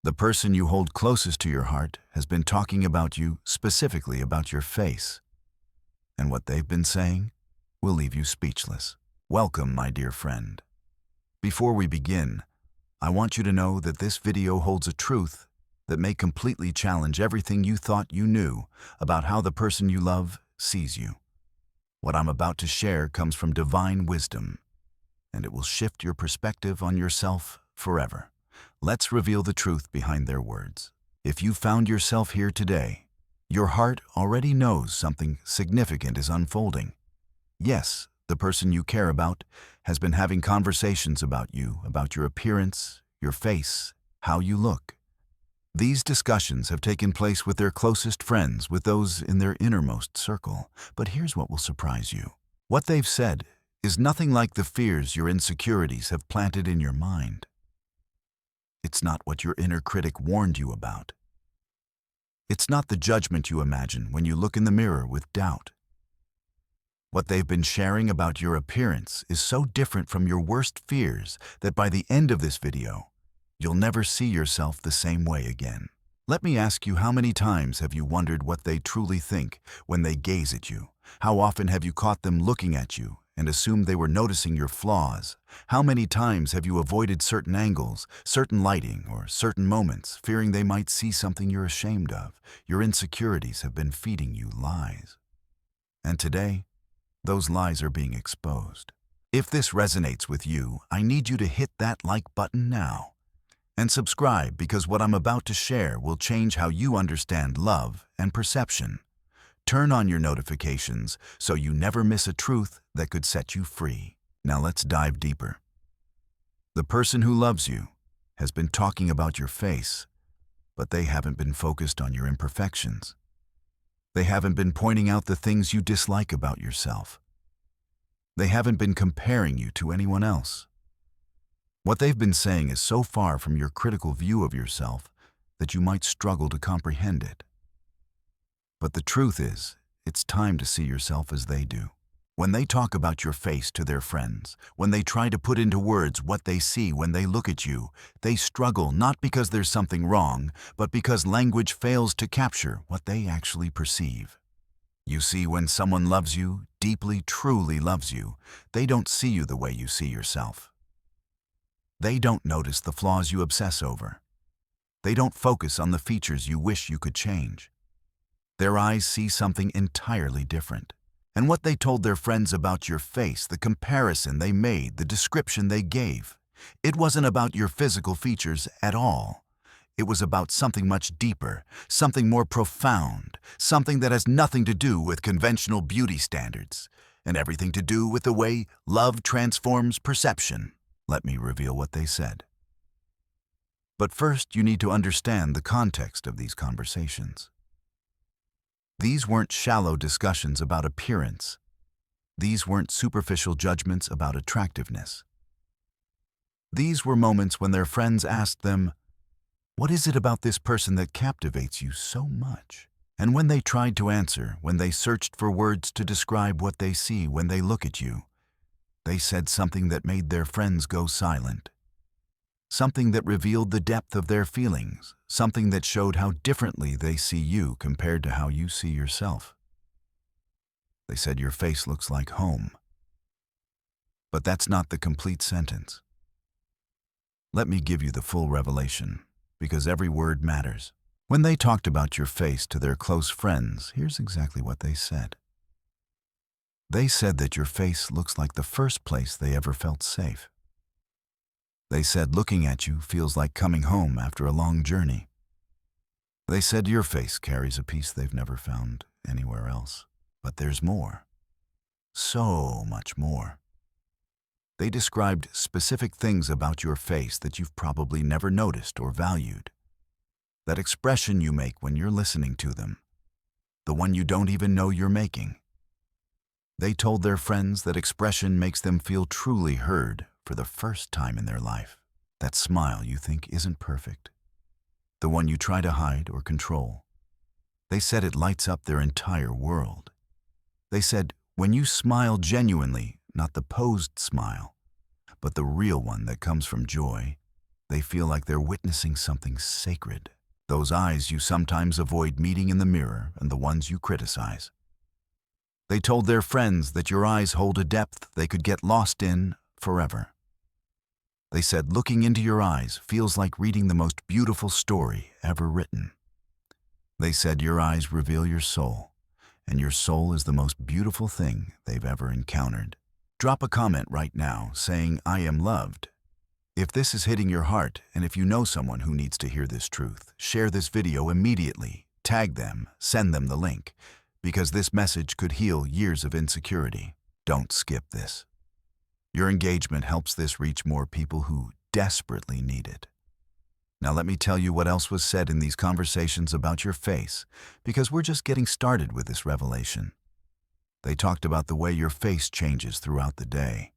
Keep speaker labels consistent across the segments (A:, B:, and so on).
A: The person you hold closest to your heart has been talking about you, specifically about your face. And what they've been saying will leave you speechless. Welcome, my dear friend. Before we begin, I want you to know that this video holds a truth that may completely challenge everything you thought you knew about how the person you love sees you. What I'm about to share comes from divine wisdom, and it will shift your perspective on yourself forever. Let's reveal the truth behind their words. If you found yourself here today, your heart already knows something significant is unfolding. Yes, the person you care about has been having conversations about you, about your appearance, your face, how you look. These discussions have taken place with their closest friends, with those in their innermost circle. But here's what will surprise you. What they've said is nothing like the fears your insecurities have planted in your mind. It's not what your inner critic warned you about. It's not the judgment you imagine when you look in the mirror with doubt. What they've been sharing about your appearance is so different from your worst fears that by the end of this video, you'll never see yourself the same way again. Let me ask you, how many times have you wondered what they truly think when they gaze at you? How often have you caught them looking at you and assumed they were noticing your flaws? How many times have you avoided certain angles, certain lighting, or certain moments, fearing they might see something you're ashamed of? Your insecurities have been feeding you lies. And today, those lies are being exposed. If this resonates with you, I need you to hit that like button now. And subscribe, because what I'm about to share will change how you understand love and perception. Turn on your notifications so you never miss a truth that could set you free. Now let's dive deeper. The person who loves you has been talking about your face, but they haven't been focused on your imperfections. They haven't been pointing out the things you dislike about yourself. They haven't been comparing you to anyone else. What they've been saying is so far from your critical view of yourself that you might struggle to comprehend it. But the truth is, it's time to see yourself as they do. When they talk about your face to their friends, when they try to put into words what they see when they look at you, they struggle not because there's something wrong, but because language fails to capture what they actually perceive. You see, when someone loves you, deeply, truly loves you, they don't see you the way you see yourself. They don't notice the flaws you obsess over. They don't focus on the features you wish you could change. Their eyes see something entirely different. And what they told their friends about your face, the comparison they made, the description they gave, it wasn't about your physical features at all. It was about something much deeper, something more profound, something that has nothing to do with conventional beauty standards, and everything to do with the way love transforms perception. Let me reveal what they said. But first, you need to understand the context of these conversations. These weren't shallow discussions about appearance. These weren't superficial judgments about attractiveness. These were moments when their friends asked them, "What is it about this person that captivates you so much?" And when they tried to answer, when they searched for words to describe what they see when they look at you, they said something that made their friends go silent. Something that revealed the depth of their feelings, something that showed how differently they see you compared to how you see yourself. They said your face looks like home. But that's not the complete sentence. Let me give you the full revelation, because every word matters. When they talked about your face to their close friends, here's exactly what they said. They said that your face looks like the first place they ever felt safe. They said looking at you feels like coming home after a long journey. They said your face carries a peace they've never found anywhere else. But there's more. So much more. They described specific things about your face that you've probably never noticed or valued. That expression you make when you're listening to them. The one you don't even know you're making. They told their friends that expression makes them feel truly heard for the first time in their life. That smile you think isn't perfect. The one you try to hide or control. They said it lights up their entire world. They said, when you smile genuinely, not the posed smile, but the real one that comes from joy, They feel like they're witnessing something sacred. Those eyes you sometimes avoid meeting in the mirror and the ones you criticize. They told their friends that your eyes hold a depth they could get lost in forever. They said looking into your eyes feels like reading the most beautiful story ever written. They said your eyes reveal your soul, and your soul is the most beautiful thing they've ever encountered. Drop a comment right now saying, "I am loved." If this is hitting your heart, and if you know someone who needs to hear this truth, share this video immediately. Tag them, send them the link, because this message could heal years of insecurity. Don't skip this. Your engagement helps this reach more people who desperately need it. Now let me tell you what else was said in these conversations about your face, because we're just getting started with this revelation. They talked about the way your face changes throughout the day.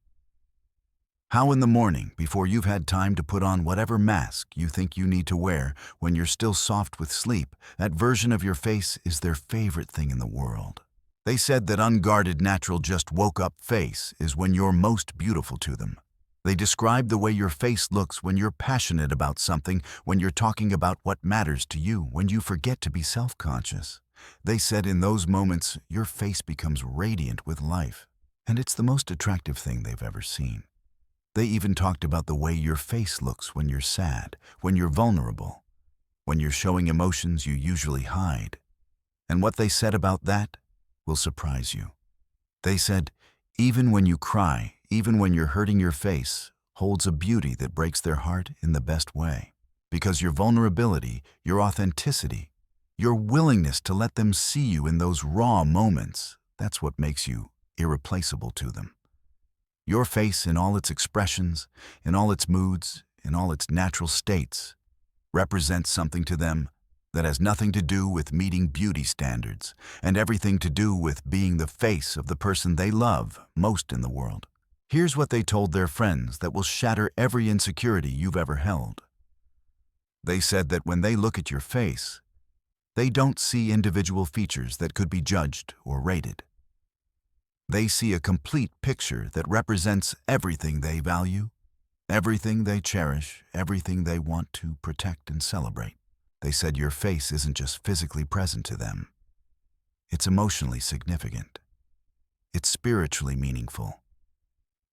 A: How in the morning, before you've had time to put on whatever mask you think you need to wear when you're still soft with sleep, that version of your face is their favorite thing in the world. They said that unguarded, natural, just woke up face is when you're most beautiful to them. They described the way your face looks when you're passionate about something, when you're talking about what matters to you, when you forget to be self-conscious. They said in those moments, your face becomes radiant with life, and it's the most attractive thing they've ever seen. They even talked about the way your face looks when you're sad, when you're vulnerable, when you're showing emotions you usually hide. And what they said about that will surprise you. They said, even when you cry, even when you're hurting, your face holds a beauty that breaks their heart in the best way. Because your vulnerability, your authenticity, your willingness to let them see you in those raw moments, that's what makes you irreplaceable to them. Your face in all its expressions, in all its moods, in all its natural states, represents something to them that has nothing to do with meeting beauty standards and everything to do with being the face of the person they love most in the world. Here's what they told their friends that will shatter every insecurity you've ever held. They said that when they look at your face, they don't see individual features that could be judged or rated. They see a complete picture that represents everything they value, everything they cherish, everything they want to protect and celebrate. They said your face isn't just physically present to them. It's emotionally significant. It's spiritually meaningful.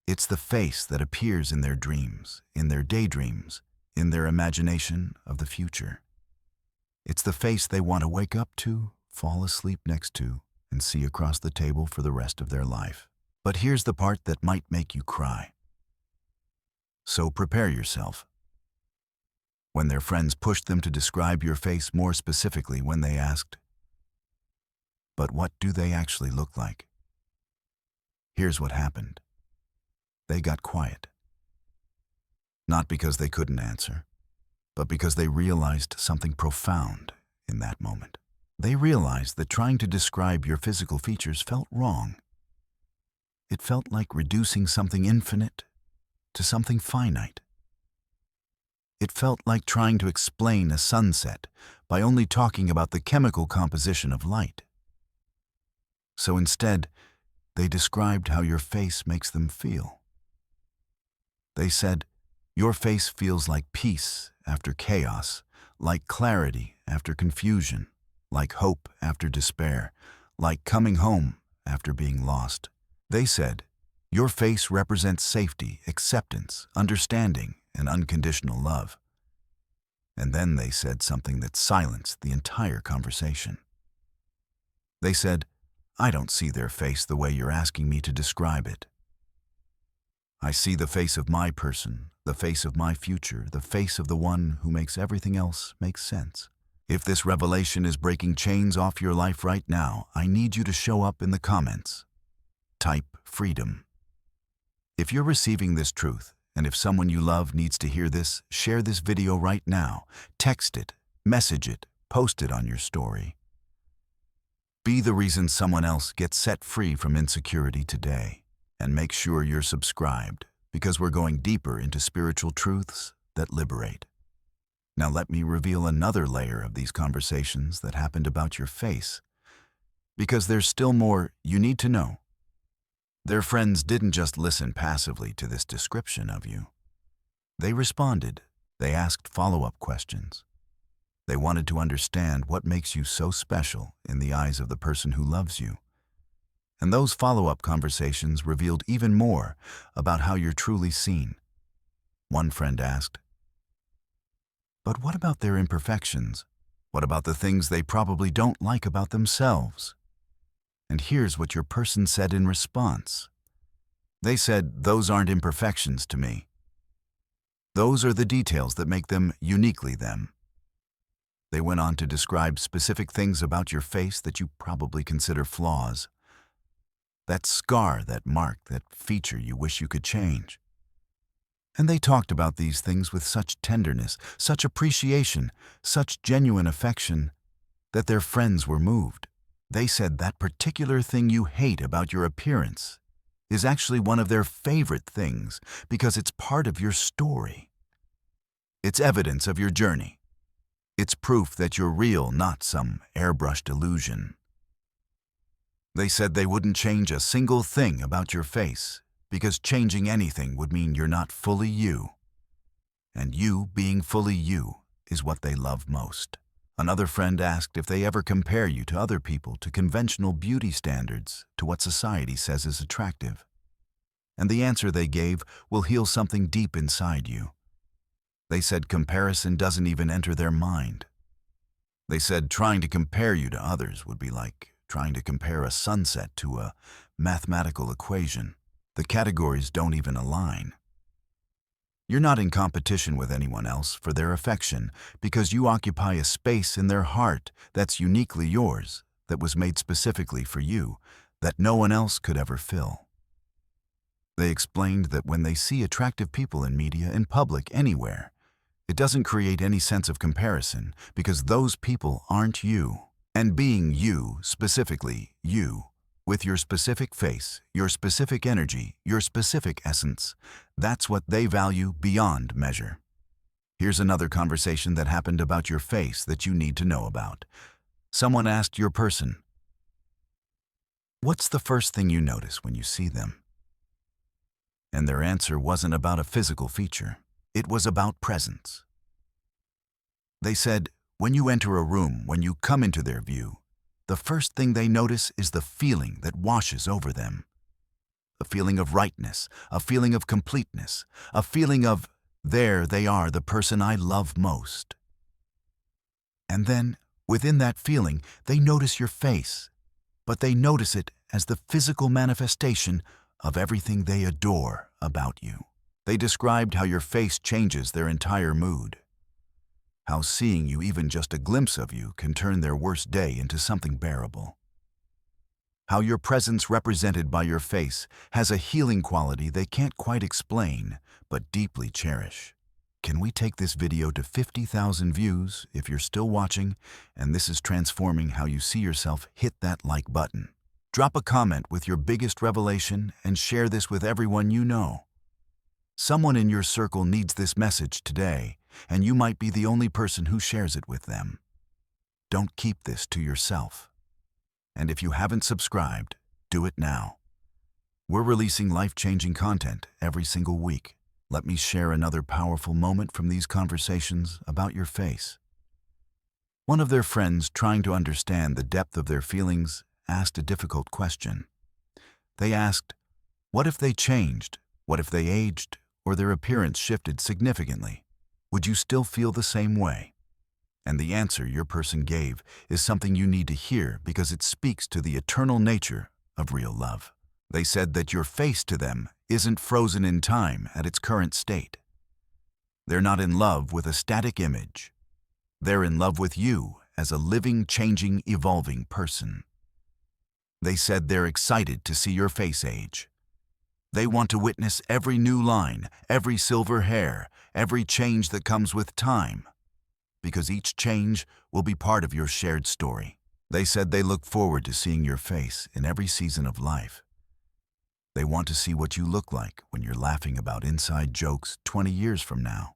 A: It's the face that appears in their dreams, in their daydreams, in their imagination of the future. It's the face they want to wake up to, fall asleep next to, and see across the table for the rest of their life. But here's the part that might make you cry. So prepare yourself. When their friends pushed them to describe your face more specifically, when they asked, "But what do they actually look like?" Here's what happened. They got quiet. Not because they couldn't answer, but because they realized something profound in that moment. They realized that trying to describe your physical features felt wrong. It felt like reducing something infinite to something finite. It felt like trying to explain a sunset by only talking about the chemical composition of light. So instead, they described how your face makes them feel. They said, your face feels like peace after chaos, like clarity after confusion, like hope after despair, like coming home after being lost. They said, your face represents safety, acceptance, understanding, and unconditional love. And then they said something that silenced the entire conversation. They said, I don't see their face the way you're asking me to describe it. I see the face of my person, the face of my future, the face of the one who makes everything else make sense. If this revelation is breaking chains off your life right now, I need you to show up in the comments. Type freedom. If you're receiving this truth, and if someone you love needs to hear this, share this video right now. Text it, message it, post it on your story. Be the reason someone else gets set free from insecurity today. And make sure you're subscribed, because we're going deeper into spiritual truths that liberate. Now let me reveal another layer of these conversations that happened about your face, because there's still more you need to know. Their friends didn't just listen passively to this description of you. They responded. They asked follow-up questions. They wanted to understand what makes you so special in the eyes of the person who loves you. And those follow-up conversations revealed even more about how you're truly seen. One friend asked, "But what about their imperfections? What about the things they probably don't like about themselves?" And here's what your person said in response. They said, "Those aren't imperfections to me. Those are the details that make them uniquely them." They went on to describe specific things about your face that you probably consider flaws. That scar, that mark, that feature you wish you could change. And they talked about these things with such tenderness, such appreciation, such genuine affection, that their friends were moved. They said that particular thing you hate about your appearance is actually one of their favorite things because it's part of your story. It's evidence of your journey. It's proof that you're real, not some airbrushed illusion. They said they wouldn't change a single thing about your face because changing anything would mean you're not fully you. And you being fully you is what they love most. Another friend asked if they ever compare you to other people, to conventional beauty standards, to what society says is attractive. And the answer they gave will heal something deep inside you. They said comparison doesn't even enter their mind. They said trying to compare you to others would be like trying to compare a sunset to a mathematical equation. The categories don't even align. You're not in competition with anyone else for their affection because you occupy a space in their heart that's uniquely yours, that was made specifically for you, that no one else could ever fill. They explained that when they see attractive people in media, in public, anywhere, it doesn't create any sense of comparison because those people aren't you. And being you, specifically you, with your specific face, your specific energy, your specific essence, that's what they value beyond measure. Here's another conversation that happened about your face that you need to know about. Someone asked your person, "What's the first thing you notice when you see them?" And their answer wasn't about a physical feature. It was about presence. They said, when you enter a room, when you come into their view, the first thing they notice is the feeling that washes over them. A feeling of rightness, a feeling of completeness, a feeling of, there they are, the person I love most. And then, within that feeling, they notice your face, but they notice it as the physical manifestation of everything they adore about you. They described how your face changes their entire mood. How seeing you, even just a glimpse of you, can turn their worst day into something bearable. How your presence represented by your face has a healing quality they can't quite explain, but deeply cherish. Can we take this video to 50,000 views if you're still watching and this is transforming how you see yourself? Hit that like button. Drop a comment with your biggest revelation and share this with everyone you know. Someone in your circle needs this message today, and you might be the only person who shares it with them. Don't keep this to yourself. And if you haven't subscribed, do it now. We're releasing life-changing content every single week. Let me share another powerful moment from these conversations about your face. One of their friends, trying to understand the depth of their feelings, asked a difficult question. They asked, what if they changed? What if they aged, or their appearance shifted significantly? Would you still feel the same way? And the answer your person gave is something you need to hear because it speaks to the eternal nature of real love. They said that your face to them isn't frozen in time at its current state. They're not in love with a static image. They're in love with you as a living, changing, evolving person. They said they're excited to see your face age. They want to witness every new line, every silver hair, every change that comes with time, because each change will be part of your shared story. They said they look forward to seeing your face in every season of life. They want to see what you look like when you're laughing about inside jokes 20 years from now.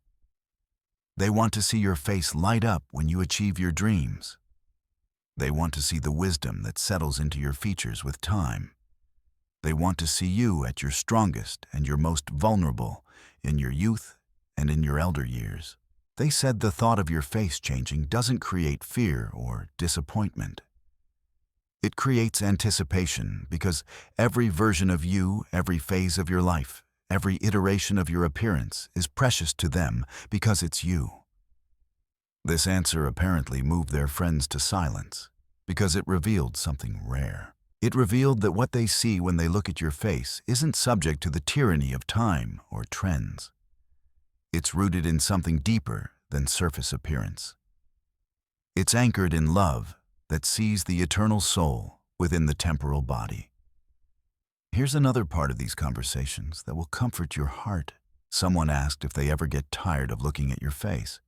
A: They want to see your face light up when you achieve your dreams. They want to see the wisdom that settles into your features with time. They want to see you at your strongest and your most vulnerable in your youth and in your elder years. They said the thought of your face changing doesn't create fear or disappointment. It creates anticipation because every version of you, every phase of your life, every iteration of your appearance is precious to them because it's you. This answer apparently moved their friends to silence because it revealed something rare. It revealed that what they see when they look at your face isn't subject to the tyranny of time or trends. It's rooted in something deeper than surface appearance. It's anchored in love that sees the eternal soul within the temporal body. Here's another part of these conversations that will comfort your heart. Someone asked if they ever get tired of looking at your face.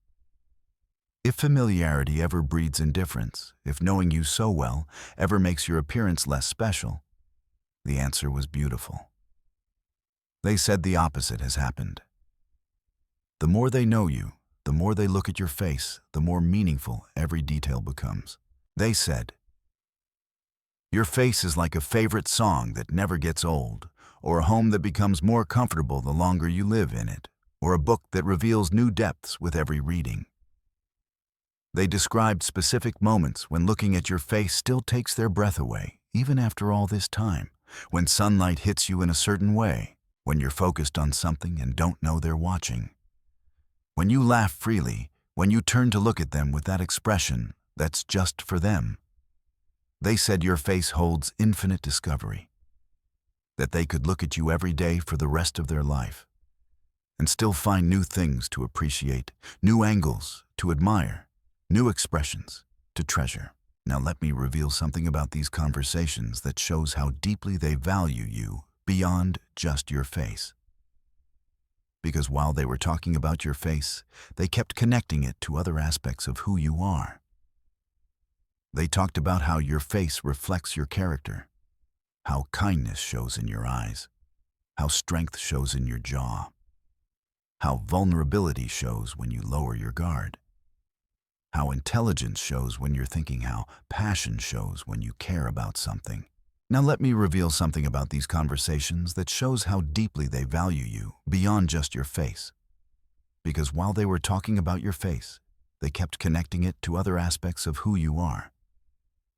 A: If familiarity ever breeds indifference, if knowing you so well ever makes your appearance less special, the answer was beautiful. They said the opposite has happened. The more they know you, the more they look at your face, the more meaningful every detail becomes. They said, "Your face is like a favorite song that never gets old, or a home that becomes more comfortable the longer you live in it, or a book that reveals new depths with every reading." They described specific moments when looking at your face still takes their breath away, even after all this time, when sunlight hits you in a certain way, when you're focused on something and don't know they're watching. When you laugh freely, when you turn to look at them with that expression that's just for them. They said your face holds infinite discovery, that they could look at you every day for the rest of their life and still find new things to appreciate, new angles to admire, new expressions to treasure. Now let me reveal something about these conversations that shows how deeply they value you beyond just your face. Because while they were talking about your face, they kept connecting it to other aspects of who you are. They talked about how your face reflects your character, how kindness shows in your eyes, how strength shows in your jaw, how vulnerability shows when you lower your guard, how intelligence shows when you're thinking, how passion shows when you care about something. Now let me reveal something about these conversations that shows how deeply they value you beyond just your face. Because while they were talking about your face, they kept connecting it to other aspects of who you are.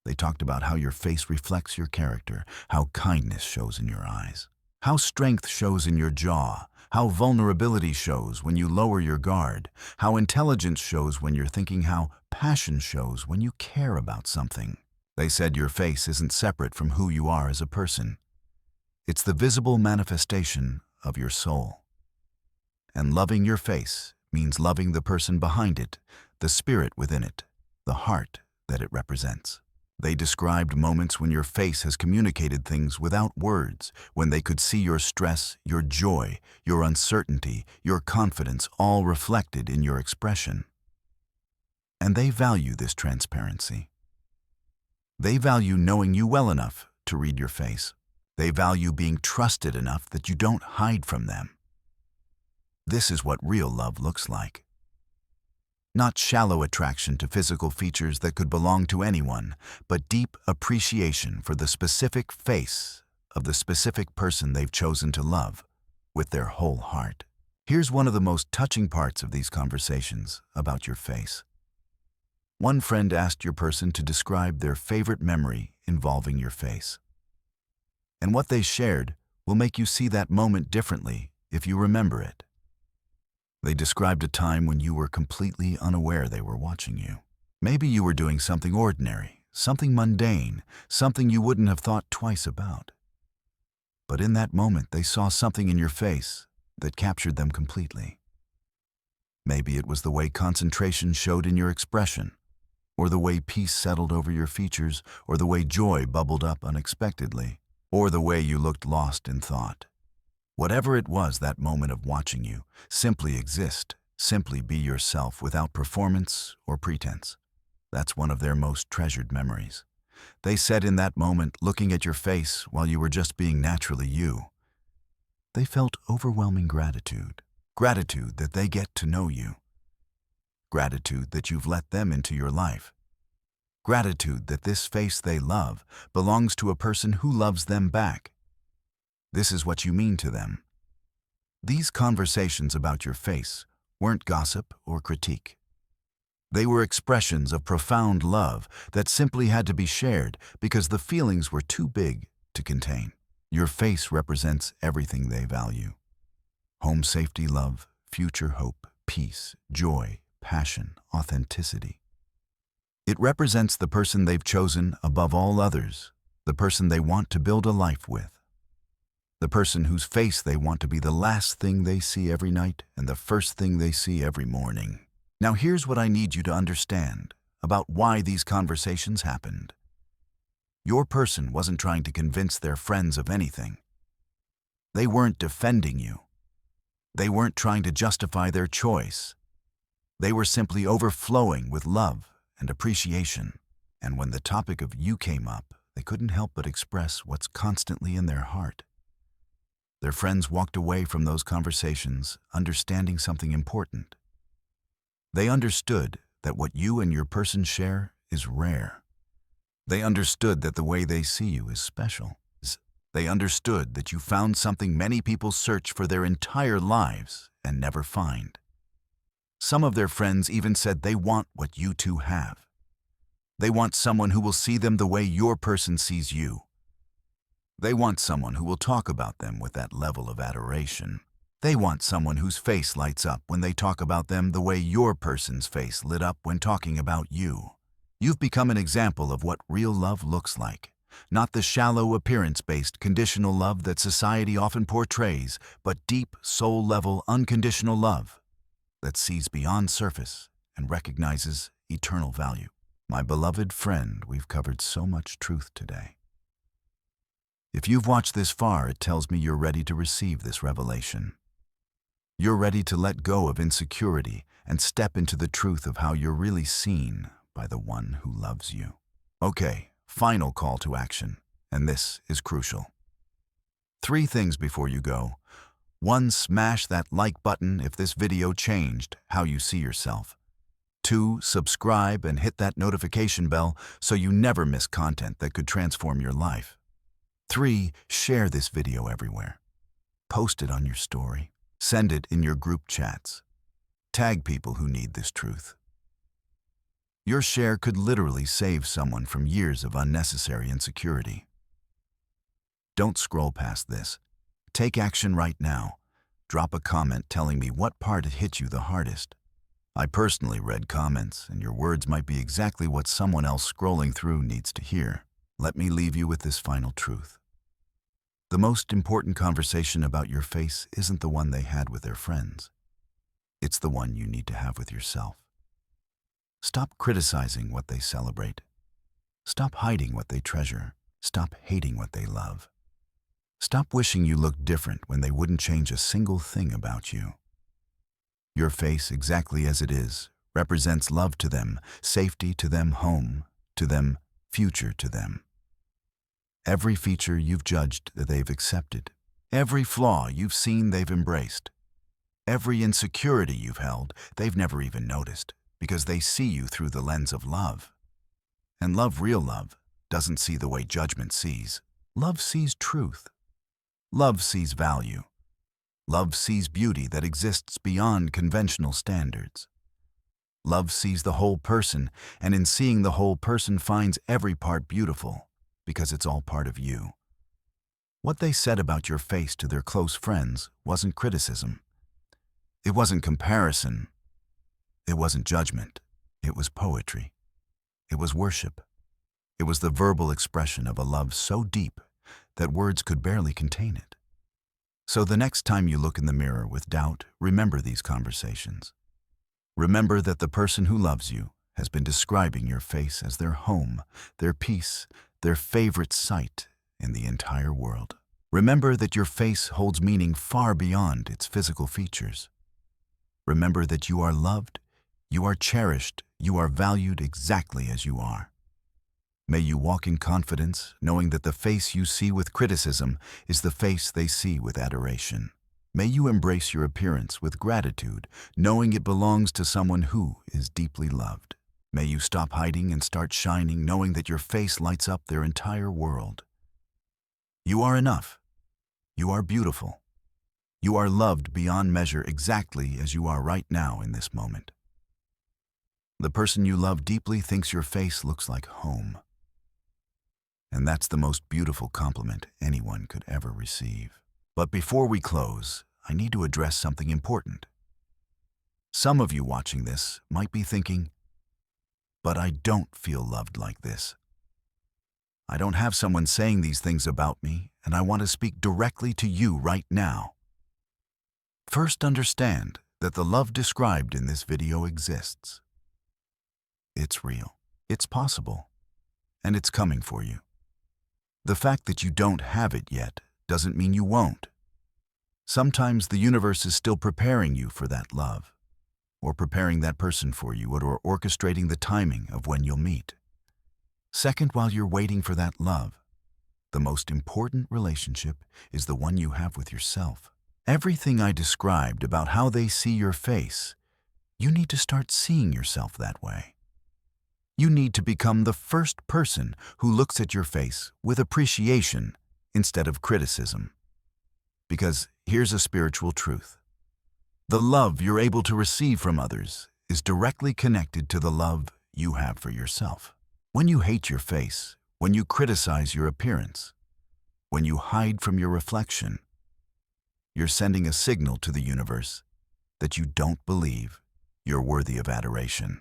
A: They talked about how your face reflects your character, how kindness shows in your eyes, how strength shows in your jaw, how vulnerability shows when you lower your guard, how intelligence shows when you're thinking, how passion shows when you care about something. They said your face isn't separate from who you are as a person. It's the visible manifestation of your soul. And loving your face means loving the person behind it, the spirit within it, the heart that it represents. They described moments when your face has communicated things without words, when they could see your stress, your joy, your uncertainty, your confidence all reflected in your expression. And they value this transparency. They value knowing you well enough to read your face. They value being trusted enough that you don't hide from them. This is what real love looks like. Not shallow attraction to physical features that could belong to anyone, but deep appreciation for the specific face of the specific person they've chosen to love with their whole heart. Here's one of the most touching parts of these conversations about your face. One friend asked your person to describe their favorite memory involving your face. And what they shared will make you see that moment differently if you remember it. They described a time when you were completely unaware they were watching you. Maybe you were doing something ordinary, something mundane, something you wouldn't have thought twice about. But in that moment, they saw something in your face that captured them completely. Maybe it was the way concentration showed in your expression, or the way peace settled over your features, or the way joy bubbled up unexpectedly, or the way you looked lost in thought. Whatever it was, that moment of watching you, simply exist, simply be yourself without performance or pretense. That's one of their most treasured memories. They said in that moment, looking at your face while you were just being naturally you, they felt overwhelming gratitude. Gratitude that they get to know you. Gratitude that you've let them into your life. Gratitude that this face they love belongs to a person who loves them back. This is what you mean to them. These conversations about your face weren't gossip or critique. They were expressions of profound love that simply had to be shared because the feelings were too big to contain. Your face represents everything they value: home safety, love, future hope, peace, joy, passion, authenticity. It represents the person they've chosen above all others, the person they want to build a life with, the person whose face they want to be the last thing they see every night and the first thing they see every morning. Now here's what I need you to understand about why these conversations happened. Your person wasn't trying to convince their friends of anything. They weren't defending you. They weren't trying to justify their choice. They were simply overflowing with love and appreciation. And when the topic of you came up, they couldn't help but express what's constantly in their heart. Their friends walked away from those conversations understanding something important. They understood that what you and your person share is rare. They understood that the way they see you is special. They understood that you found something many people search for their entire lives and never find. Some of their friends even said they want what you two have. They want someone who will see them the way your person sees you. They want someone who will talk about them with that level of adoration. They want someone whose face lights up when they talk about them the way your person's face lit up when talking about you. You've become an example of what real love looks like. Not the shallow appearance-based conditional love that society often portrays, but deep, soul-level, unconditional love that sees beyond surface and recognizes eternal value. My beloved friend, we've covered so much truth today. If you've watched this far, it tells me you're ready to receive this revelation. You're ready to let go of insecurity and step into the truth of how you're really seen by the one who loves you. Okay, final call to action, and this is crucial. 3 things before you go. 1, smash that like button if this video changed how you see yourself. 2, subscribe and hit that notification bell so you never miss content that could transform your life. 3, share this video everywhere. Post it on your story. Send it in your group chats. Tag people who need this truth. Your share could literally save someone from years of unnecessary insecurity. Don't scroll past this. Take action right now. Drop a comment telling me what part it hit you the hardest. I personally read comments, and your words might be exactly what someone else scrolling through needs to hear. Let me leave you with this final truth. The most important conversation about your face isn't the one they had with their friends. It's the one you need to have with yourself. Stop criticizing what they celebrate. Stop hiding what they treasure. Stop hating what they love. Stop wishing you looked different when they wouldn't change a single thing about you. Your face, exactly as it is, represents love to them, safety to them, home to them, future to them. Every feature you've judged that they've accepted. Every flaw you've seen they've embraced. Every insecurity you've held, they've never even noticed, because they see you through the lens of love. And love, real love, doesn't see the way judgment sees. Love sees truth. Love sees value. Love sees beauty that exists beyond conventional standards. Love sees the whole person, and in seeing the whole person finds every part beautiful, because it's all part of you. What they said about your face to their close friends wasn't criticism. It wasn't comparison. It wasn't judgment. It was poetry. It was worship. It was the verbal expression of a love so deep that words could barely contain it. So the next time you look in the mirror with doubt, remember these conversations. Remember that the person who loves you has been describing your face as their home, their peace, their favorite sight in the entire world. Remember that your face holds meaning far beyond its physical features. Remember that you are loved, you are cherished, you are valued exactly as you are. May you walk in confidence, knowing that the face you see with criticism is the face they see with adoration. May you embrace your appearance with gratitude, knowing it belongs to someone who is deeply loved. May you stop hiding and start shining, knowing that your face lights up their entire world. You are enough. You are beautiful. You are loved beyond measure exactly as you are right now in this moment. The person you love deeply thinks your face looks like home. And that's the most beautiful compliment anyone could ever receive. But before we close, I need to address something important. Some of you watching this might be thinking, but I don't feel loved like this. I don't have someone saying these things about me, and I want to speak directly to you right now. First, understand that the love described in this video exists. It's real, it's possible, and it's coming for you. The fact that you don't have it yet doesn't mean you won't. Sometimes the universe is still preparing you for that love, or preparing that person for you, or orchestrating the timing of when you'll meet. Second, while you're waiting for that love, the most important relationship is the one you have with yourself. Everything I described about how they see your face, you need to start seeing yourself that way. You need to become the first person who looks at your face with appreciation instead of criticism. Because here's a spiritual truth. The love you're able to receive from others is directly connected to the love you have for yourself. When you hate your face, when you criticize your appearance, when you hide from your reflection, you're sending a signal to the universe that you don't believe you're worthy of adoration.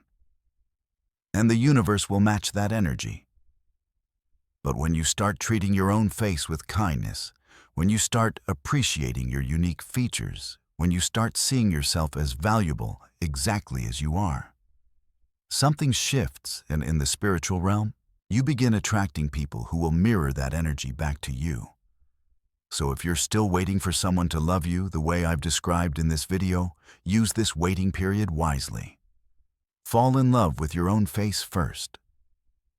A: And the universe will match that energy. But when you start treating your own face with kindness, when you start appreciating your unique features, when you start seeing yourself as valuable exactly as you are, something shifts, and in the spiritual realm, you begin attracting people who will mirror that energy back to you. So if you're still waiting for someone to love you the way I've described in this video, use this waiting period wisely. Fall in love with your own face first.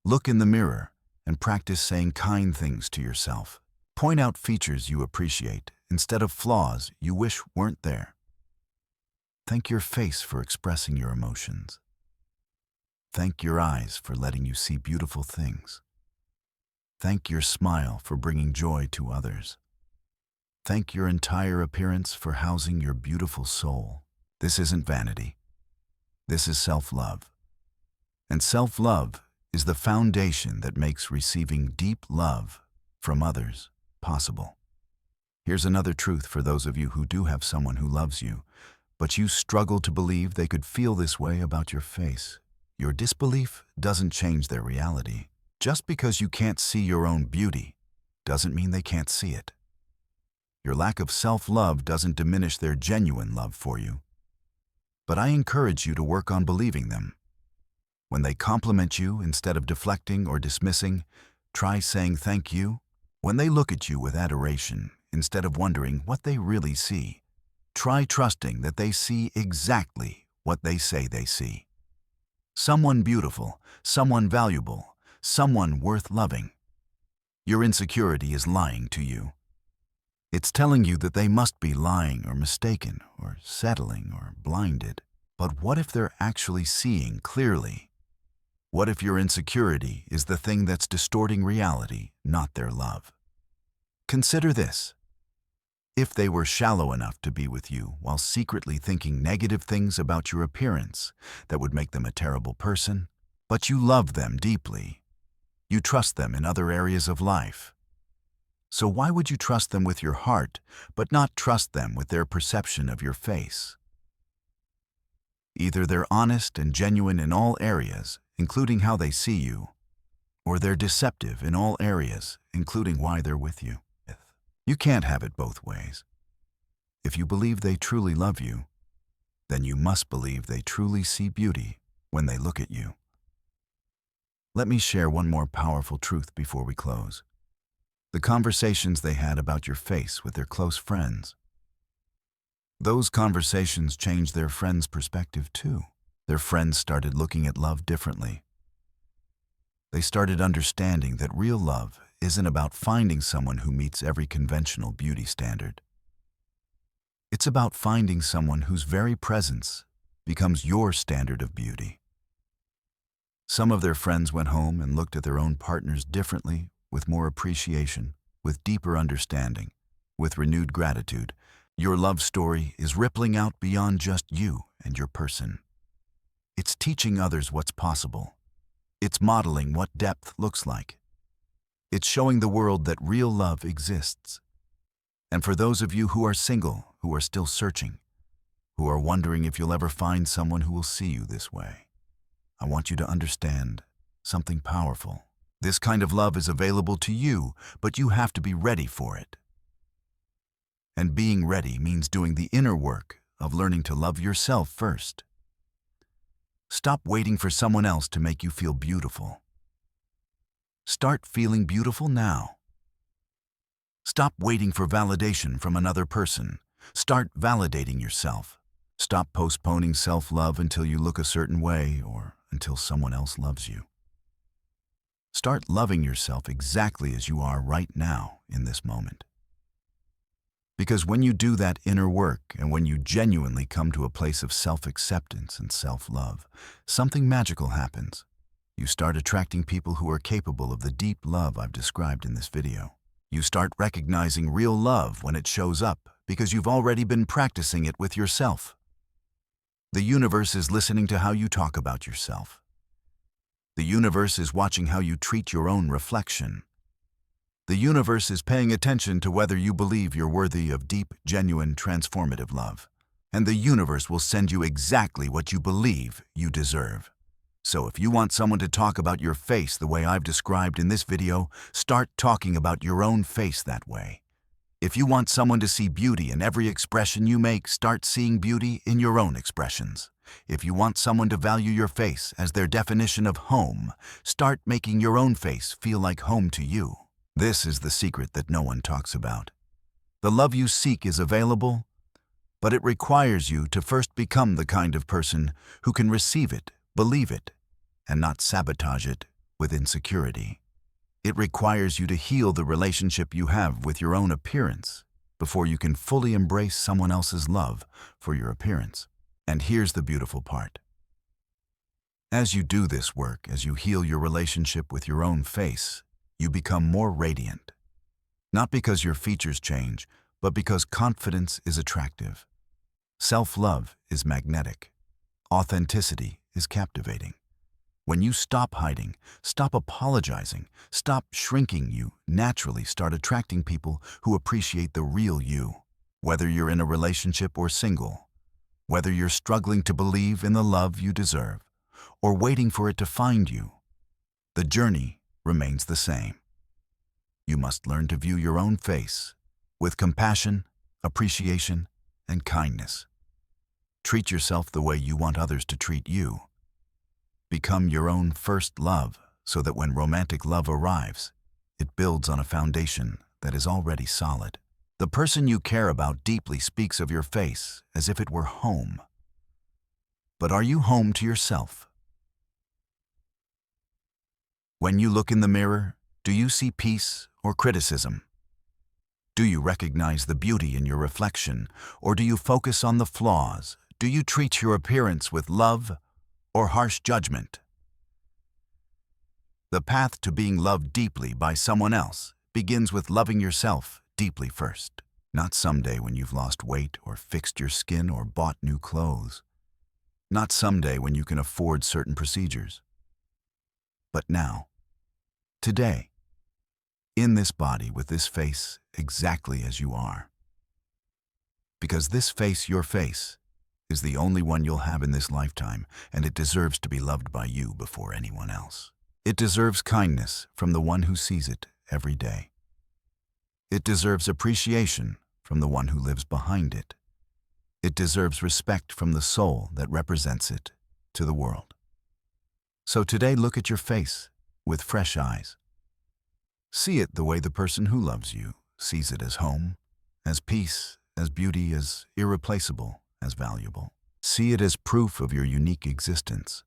A: Look in the mirror and practice saying kind things to yourself. Point out features you appreciate instead of flaws you wish weren't there. Thank your face for expressing your emotions. Thank your eyes for letting you see beautiful things. Thank your smile for bringing joy to others. Thank your entire appearance for housing your beautiful soul. This isn't vanity. This is self-love. And self-love is the foundation that makes receiving deep love from others possible. Here's another truth for those of you who do have someone who loves you, but you struggle to believe they could feel this way about your face. Your disbelief doesn't change their reality. Just because you can't see your own beauty doesn't mean they can't see it. Your lack of self-love doesn't diminish their genuine love for you. But I encourage you to work on believing them. When they compliment you instead of deflecting or dismissing, try saying thank you. When they look at you with adoration instead of wondering what they really see, try trusting that they see exactly what they say they see. Someone beautiful, someone valuable, someone worth loving. Your insecurity is lying to you. It's telling you that they must be lying or mistaken or settling or blinded. But what if they're actually seeing clearly? What if your insecurity is the thing that's distorting reality, not their love? Consider this. If they were shallow enough to be with you while secretly thinking negative things about your appearance that would make them a terrible person, but you love them deeply, you trust them in other areas of life. So why would you trust them with your heart, but not trust them with their perception of your face? Either they're honest and genuine in all areas, including how they see you, or they're deceptive in all areas, including why they're with you. You can't have it both ways. If you believe they truly love you, then you must believe they truly see beauty when they look at you. Let me share one more powerful truth before we close. The conversations they had about your face with their close friends. Those conversations changed their friends' perspective too. Their friends started looking at love differently. They started understanding that real love isn't about finding someone who meets every conventional beauty standard. It's about finding someone whose very presence becomes your standard of beauty. Some of their friends went home and looked at their own partners differently, with more appreciation, with deeper understanding, with renewed gratitude, Your love story is rippling out beyond just you and your person. It's teaching others what's possible. It's modeling what depth looks like. It's showing the world that real love exists. And for those of you who are single, who are still searching, who are wondering if you'll ever find someone who will see you this way, I want you to understand something powerful. This kind of love is available to you, but you have to be ready for it. And being ready means doing the inner work of learning to love yourself first. Stop waiting for someone else to make you feel beautiful. Start feeling beautiful now. Stop waiting for validation from another person. Start validating yourself. Stop postponing self-love until you look a certain way or until someone else loves you. Start loving yourself exactly as you are right now in this moment. Because when you do that inner work and when you genuinely come to a place of self-acceptance and self-love, something magical happens. You start attracting people who are capable of the deep love I've described in this video. You start recognizing real love when it shows up because you've already been practicing it with yourself. The universe is listening to how you talk about yourself. The universe is watching how you treat your own reflection. The universe is paying attention to whether you believe you're worthy of deep, genuine, transformative love. And the universe will send you exactly what you believe you deserve. So if you want someone to talk about your face the way I've described in this video, start talking about your own face that way. If you want someone to see beauty in every expression you make, start seeing beauty in your own expressions. If you want someone to value your face as their definition of home, start making your own face feel like home to you. This is the secret that no one talks about. The love you seek is available, but it requires you to first become the kind of person who can receive it, believe it, and not sabotage it with insecurity. It requires you to heal the relationship you have with your own appearance before you can fully embrace someone else's love for your appearance. And here's the beautiful part. As you do this work, as you heal your relationship with your own face, you become more radiant. Not because your features change, but because confidence is attractive. Self-love is magnetic. Authenticity is captivating. When you stop hiding, stop apologizing, stop shrinking, you naturally start attracting people who appreciate the real you. Whether you're in a relationship or single, whether you're struggling to believe in the love you deserve, or waiting for it to find you, the journey remains the same. You must learn to view your own face with compassion, appreciation, and kindness. Treat yourself the way you want others to treat you. Become your own first love so that when romantic love arrives, it builds on a foundation that is already solid. The person you care about deeply speaks of your face as if it were home. But are you home to yourself? When you look in the mirror, do you see peace or criticism? Do you recognize the beauty in your reflection, or do you focus on the flaws? Do you treat your appearance with love or harsh judgment? The path to being loved deeply by someone else begins with loving yourself deeply first. Not someday when you've lost weight or fixed your skin or bought new clothes. Not someday when you can afford certain procedures. But now, today, in this body with this face exactly as you are. Because this face, your face, is the only one you'll have in this lifetime, and it deserves to be loved by you before anyone else. It deserves kindness from the one who sees it every day. It deserves appreciation from the one who lives behind it. It deserves respect from the soul that represents it to the world. So today, look at your face with fresh eyes. See it the way the person who loves you sees it, as home, as peace, as beauty, as irreplaceable, as valuable. See it as proof of your unique existence.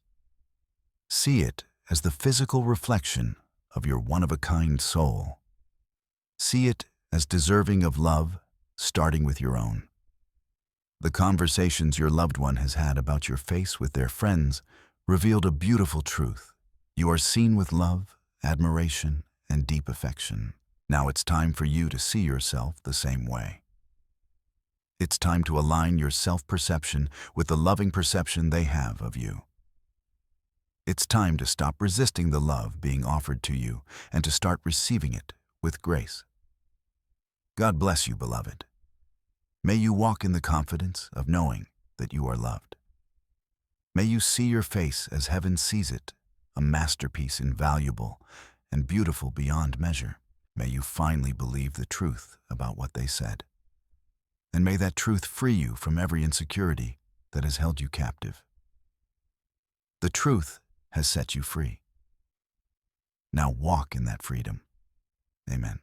A: See it as the physical reflection of your one-of-a-kind soul. See it as deserving of love, starting with your own. The conversations your loved one has had about your face with their friends revealed a beautiful truth. You are seen with love, admiration, and deep affection. Now it's time for you to see yourself the same way. It's time to align your self-perception with the loving perception they have of you. It's time to stop resisting the love being offered to you and to start receiving it with grace. God bless you, beloved. May you walk in the confidence of knowing that you are loved. May you see your face as heaven sees it, a masterpiece invaluable and beautiful beyond measure. May you finally believe the truth about what they said. And may that truth free you from every insecurity that has held you captive. The truth has set you free. Now walk in that freedom. Amen.